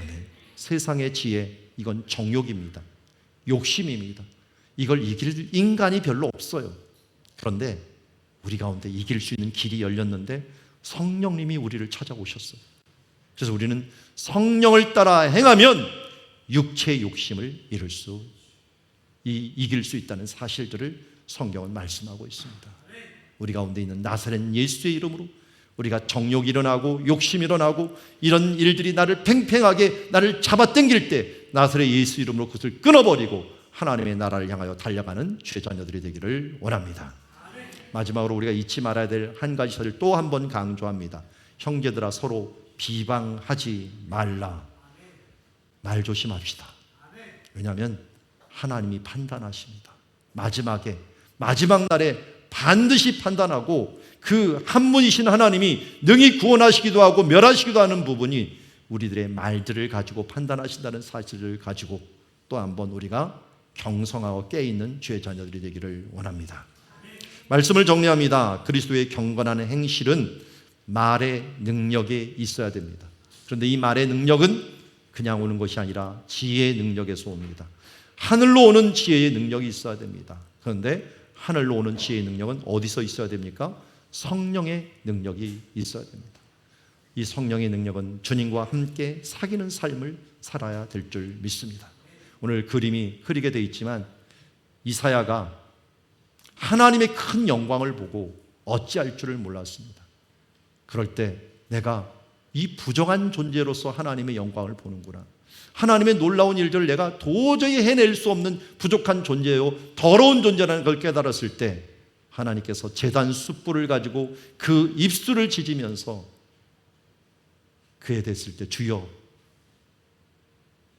네. 세상의 지혜, 이건 정욕입니다. 욕심입니다. 이걸 이길 인간이 별로 없어요. 그런데 우리 가운데 이길 수 있는 길이 열렸는데 성령님이 우리를 찾아오셨어요. 그래서 우리는 성령을 따라 행하면 육체의 욕심을 이길 수 있다는 사실들을 성경은 말씀하고 있습니다. 우리 가운데 있는 나사렛 예수의 이름으로 우리가 정욕이 일어나고 욕심이 일어나고 이런 일들이 나를 팽팽하게 나를 잡아당길 때 나사렛 예수 이름으로 그것을 끊어버리고 하나님의 나라를 향하여 달려가는 주의 자녀들이 되기를 원합니다. 마지막으로 우리가 잊지 말아야 될 한 가지 사실을 또 한 번 강조합니다. 형제들아 서로 비방하지 말라. 말 조심합시다. 왜냐하면 하나님이 판단하십니다. 마지막 날에 반드시 판단하고 그 한 분이신 하나님이 능히 구원하시기도 하고 멸하시기도 하는 부분이 우리들의 말들을 가지고 판단하신다는 사실을 가지고 또 한 번 우리가 경성하고 깨어있는 주의 자녀들이 되기를 원합니다. 말씀을 정리합니다. 그리스도의 경건한 행실은 말의 능력에 있어야 됩니다. 그런데 이 말의 능력은 그냥 오는 것이 아니라 지혜의 능력에서 옵니다. 하늘로 오는 지혜의 능력이 있어야 됩니다. 그런데 하늘로 오는 지혜의 능력은 어디서 있어야 됩니까? 성령의 능력이 있어야 됩니다. 이 성령의 능력은 주님과 함께 사귀는 삶을 살아야 될 줄 믿습니다. 오늘 그림이 흐리게 되어 있지만 이사야가 하나님의 큰 영광을 보고 어찌할 줄을 몰랐습니다. 그럴 때 내가 이 부정한 존재로서 하나님의 영광을 보는구나. 하나님의 놀라운 일들을 내가 도저히 해낼 수 없는 부족한 존재요 더러운 존재라는 걸 깨달았을 때 하나님께서 제단 숯불을 가지고 그 입술을 지지면서 그에 됐을 때 주여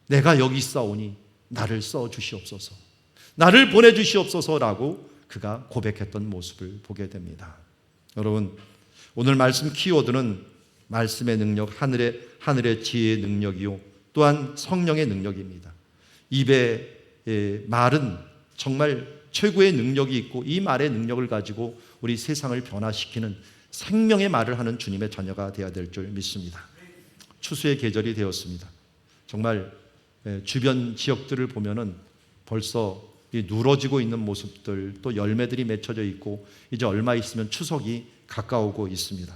내가 여기 있사오니 나를 써주시옵소서, 나를 보내주시옵소서라고 그가 고백했던 모습을 보게 됩니다. 여러분, 오늘 말씀 키워드는 말씀의 능력, 하늘의 지혜의 능력이요 또한 성령의 능력입니다. 입의 말은 정말 최고의 능력이 있고 이 말의 능력을 가지고 우리 세상을 변화시키는 생명의 말을 하는 주님의 자녀가 되어야 될 줄 믿습니다. 추수의 계절이 되었습니다. 정말 주변 지역들을 보면은 벌써 누러지고 있는 모습들, 또 열매들이 맺혀져 있고 이제 얼마 있으면 추석이 가까우고 있습니다.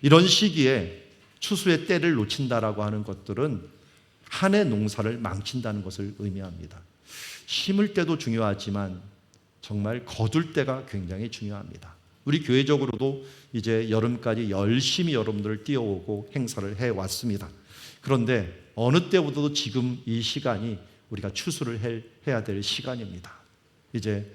이런 시기에 추수의 때를 놓친다라고 하는 것들은 한 해 농사를 망친다는 것을 의미합니다. 심을 때도 중요하지만 정말 거둘 때가 굉장히 중요합니다. 우리 교회적으로도 이제 여름까지 열심히 여러분들을 띄워오고 행사를 해왔습니다. 그런데 어느 때보다도 지금 이 시간이 우리가 추수를 해야 될 시간입니다. 이제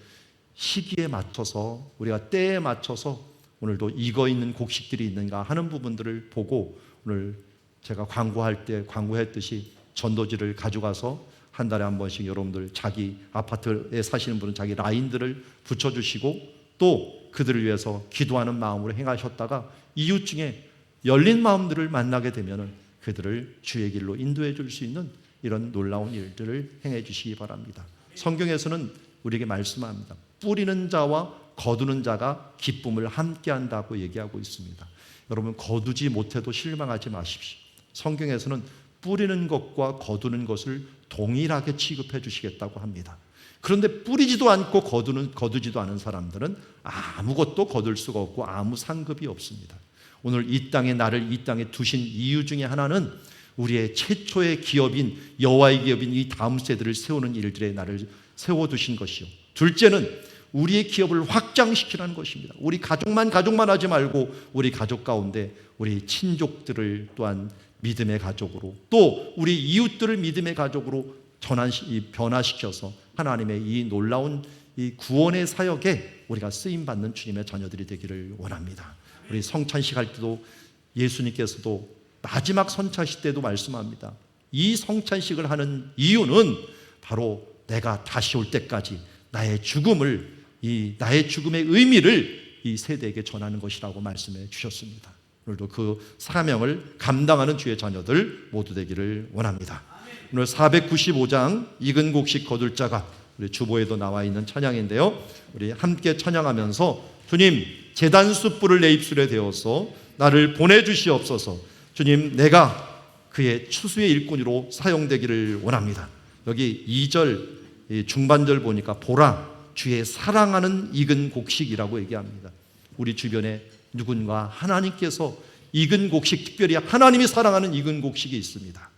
시기에 맞춰서 우리가 때에 맞춰서 오늘도 익어 있는 곡식들이 있는가 하는 부분들을 보고 오늘 제가 광고할 때 광고했듯이 전도지를 가져가서 한 달에 한 번씩 여러분들 자기 아파트에 사시는 분은 자기 라인들을 붙여주시고 또 그들을 위해서 기도하는 마음으로 행하셨다가 이웃 중에 열린 마음들을 만나게 되면 그들을 주의 길로 인도해 줄 수 있는 이런 놀라운 일들을 행해 주시기 바랍니다. 성경에서는 우리에게 말씀합니다. 뿌리는 자와 거두는 자가 기쁨을 함께 한다고 얘기하고 있습니다. 여러분, 거두지 못해도 실망하지 마십시오. 성경에서는 뿌리는 것과 거두는 것을 동일하게 취급해 주시겠다고 합니다. 그런데 뿌리지도 않고 거두지도 않은 사람들은 아무것도 거둘 수가 없고 아무 상급이 없습니다. 오늘 이 땅에 나를 이 땅에 두신 이유 중에 하나는 우리의 최초의 기업인 여호와의 기업인 이 다음 세대를 세우는 일들에 나를 세워두신 것이요, 둘째는 우리의 기업을 확장시키라는 것입니다. 우리 가족만 하지 말고 우리 가족 가운데 우리 친족들을 또한 믿음의 가족으로, 또 우리 이웃들을 믿음의 가족으로 변화시켜서 하나님의 이 놀라운 이 구원의 사역에 우리가 쓰임받는 주님의 자녀들이 되기를 원합니다. 우리 성찬식 할 때도 예수님께서도 마지막 선찬식 때도 말씀합니다. 이 성찬식을 하는 이유는 바로 내가 다시 올 때까지 나의 죽음의 의미를 이 세대에게 전하는 것이라고 말씀해 주셨습니다. 오늘도 그 사명을 감당하는 주의 자녀들 모두 되기를 원합니다. 오늘 495장 익은 곡식 거둘 자가 우리 주보에도 나와 있는 찬양인데요, 우리 함께 찬양하면서 주님, 제단 숯불을 내 입술에 대어서 나를 보내주시옵소서. 주님, 내가 그의 추수의 일꾼으로 사용되기를 원합니다. 여기 2절 중반절 보니까 보라, 주의 사랑하는 익은 곡식이라고 얘기합니다. 우리 주변에 누군가 하나님께서 익은 곡식, 특별히 하나님이 사랑하는 익은 곡식이 있습니다.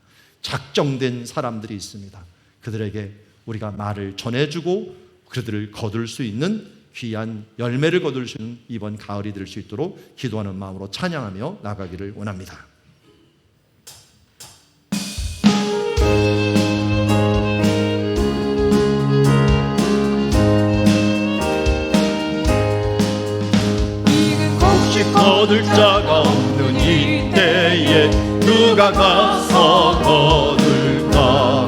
작정된 사람들이 있습니다. 그들에게 우리가 말을 전해주고 그들을 거둘 수 있는 귀한 열매를 거둘 수 있는 이번 가을이 될 수 있도록 기도하는 마음으로 찬양하며 나가기를 원합니다. 거둘 자가 없는 이때에 누가 가서 거둘까?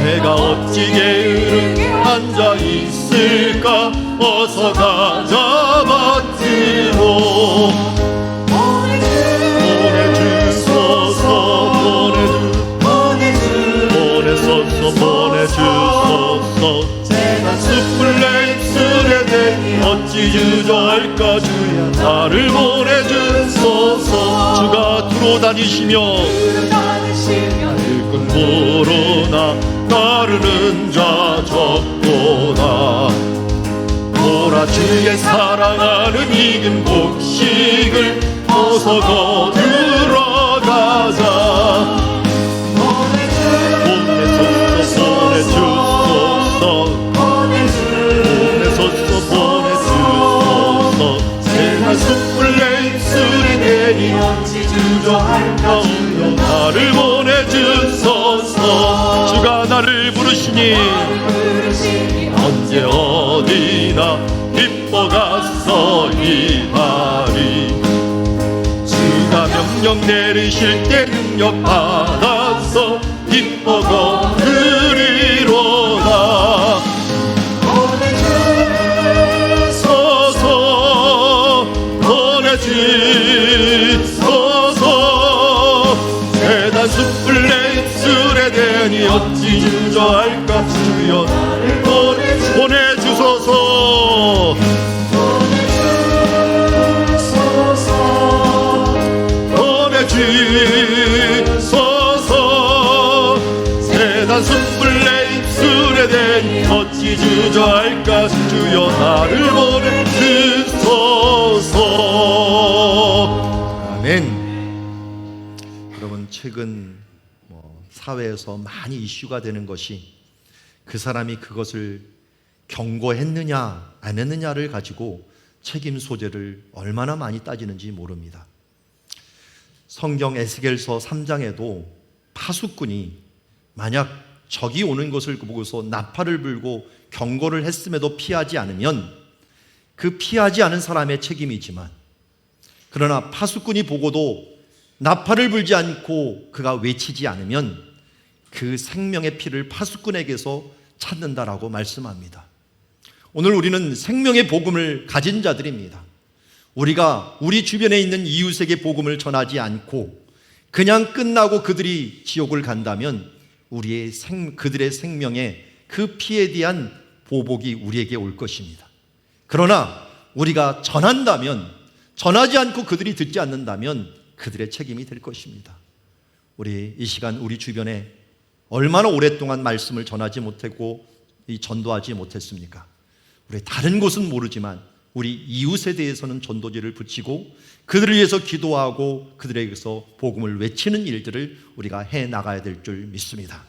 내가 어찌 게으르게 앉아 있을까? 어서 가자 밭으로 보내주소서. 제가 숯불 내 입술에 대니 어찌 주저할까? 주야 나를 보내주소서. 주가 두루 다니시며 일꾼 부르나 따르는 자 적도다. 보라 주의 사랑하는 익은 곡식을 어서 거두러 가자. 보내주소서. 제가 숯불 내 입술에 대니 어찌 주저할까? 주여 나를 보내주소서. 주가 나를 부르시니 언제 어디나 기뻐 가서 일하리. 주가 명령 내리실 때 능력 받아서 기뻐 거두리로다. 보내주소서. 세단 숯불 내 입술에 대니 어찌 주저할까? 주여 나를 보내주소서. 보내주소서. 세단 숯불 내 입술에 대니 어찌 주저할까? 주여 나를 보내주소서. 아멘. 여러분, 최근 사회에서 많이 이슈가 되는 것이 그 사람이 그것을 경고했느냐 안 했느냐를 가지고 책임 소재를 얼마나 많이 따지는지 모릅니다. 성경 에스겔서 3장에도 파수꾼이 만약 적이 오는 것을 보고서 나팔을 불고 경고를 했음에도 피하지 않으면 그 피하지 않은 사람의 책임이지만, 그러나 파수꾼이 보고도 나팔을 불지 않고 그가 외치지 않으면 그 생명의 피를 파수꾼에게서 찾는다라고 말씀합니다. 오늘 우리는 생명의 복음을 가진 자들입니다. 우리가 우리 주변에 있는 이웃에게 복음을 전하지 않고 그냥 끝나고 그들이 지옥을 간다면 그들의 생명에 그 피에 대한 보복이 우리에게 올 것입니다. 그러나 우리가 전한다면, 전하지 않고 그들이 듣지 않는다면 그들의 책임이 될 것입니다. 우리 이 시간 우리 주변에 얼마나 오랫동안 말씀을 전하지 못했고 전도하지 못했습니까? 우리 다른 곳은 모르지만 우리 이웃에 대해서는 전도지를 붙이고 그들을 위해서 기도하고 그들에게서 복음을 외치는 일들을 우리가 해나가야 될 줄 믿습니다.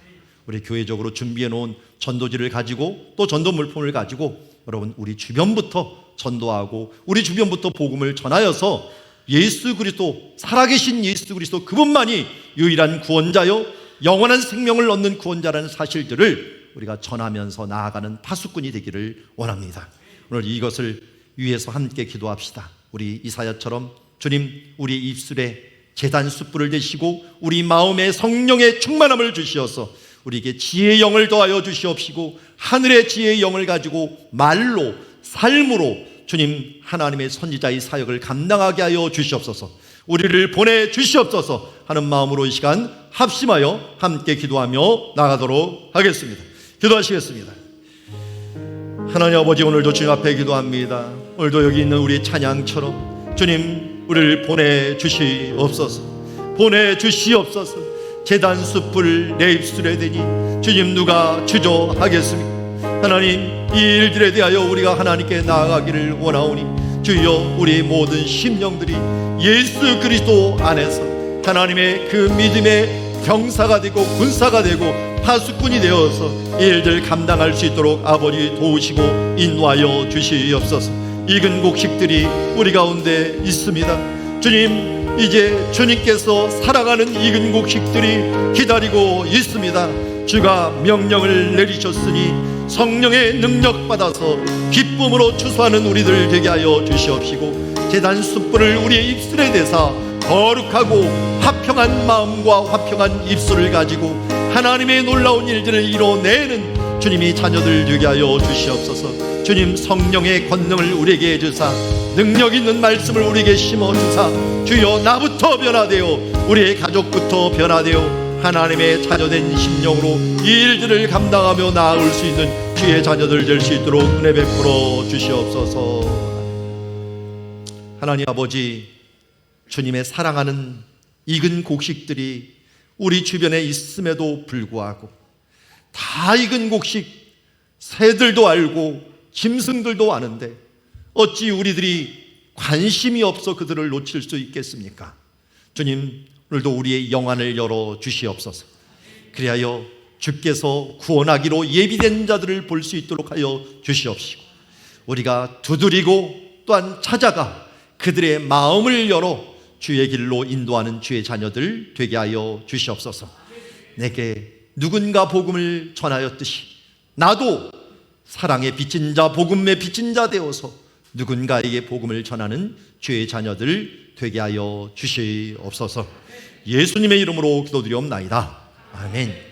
우리 교회적으로 준비해 놓은 전도지를 가지고 또 전도 물품을 가지고 여러분 우리 주변부터 전도하고 우리 주변부터 복음을 전하여서 예수 그리스도, 살아계신 예수 그리스도 그분만이 유일한 구원자요 영원한 생명을 얻는 구원자라는 사실들을 우리가 전하면서 나아가는 파수꾼이 되기를 원합니다. 오늘 이것을 위해서 함께 기도합시다. 우리 이사야처럼 주님, 우리 입술에 제단 숯불을 대시고 우리 마음에 성령의 충만함을 주시어서 우리에게 지혜의 영을 더하여 주시옵시고 하늘의 지혜의 영을 가지고 말로, 삶으로 주님 하나님의 선지자의 사역을 감당하게 하여 주시옵소서. 우리를 보내주시옵소서 하는 마음으로 이 시간 합심하여 함께 기도하며 나가도록 하겠습니다. 기도하시겠습니다. 하나님 아버지, 오늘도 주님 앞에 기도합니다. 오늘도 여기 있는 우리 찬양처럼 주님 우리를 보내주시옵소서. 보내주시옵소서. 제단 숯불 내 입술에 대니 주님 누가 주저하겠습니까? 하나님, 이 일들에 대하여 우리가 하나님께 나아가기를 원하오니 주여 우리의 모든 심령들이 예수 그리스도 안에서 하나님의 그 믿음의 병사가 되고 군사가 되고 파수꾼이 되어서 일들 감당할 수 있도록 아버지 도우시고 인도하여 주시옵소서. 익은 곡식들이 우리 가운데 있습니다. 주님, 이제 주님께서 사랑하는 익은 곡식들이 기다리고 있습니다. 주가 명령을 내리셨으니 성령의 능력 받아서 기쁨으로 추수하는 우리들 되게 하여 주시옵시고, 제단 숯불을 우리의 입술에 대사 거룩하고 화평한 마음과 화평한 입술을 가지고 하나님의 놀라운 일들을 이뤄내는 주님이 자녀들 되게 하여 주시옵소서. 주님, 성령의 권능을 우리에게 주사 능력 있는 말씀을 우리에게 심어주사 주여 나부터 변화되어 우리의 가족부터 변화되어 하나님의 자녀된 심령으로 이 일들을 감당하며 나아올 수 있는 주의 자녀들 될 수 있도록 은혜 베풀어 주시옵소서. 하나님 아버지, 주님의 사랑하는 익은 곡식들이 우리 주변에 있음에도 불구하고 다 익은 곡식, 새들도 알고 짐승들도 아는데 어찌 우리들이 관심이 없어 그들을 놓칠 수 있겠습니까? 주님, 오늘도 우리의 영안을 열어 주시옵소서. 그리하여 주께서 구원하기로 예비된 자들을 볼 수 있도록 하여 주시옵시고, 우리가 두드리고 또한 찾아가 그들의 마음을 열어 주의 길로 인도하는 주의 자녀들 되게 하여 주시옵소서. 내게 누군가 복음을 전하였듯이 나도 사랑의 빚진 자, 복음의 빚진 자 되어서 누군가에게 복음을 전하는 주의 자녀들 되게 하여 주시옵소서. 예수님의 이름으로 기도드리옵나이다. 아멘.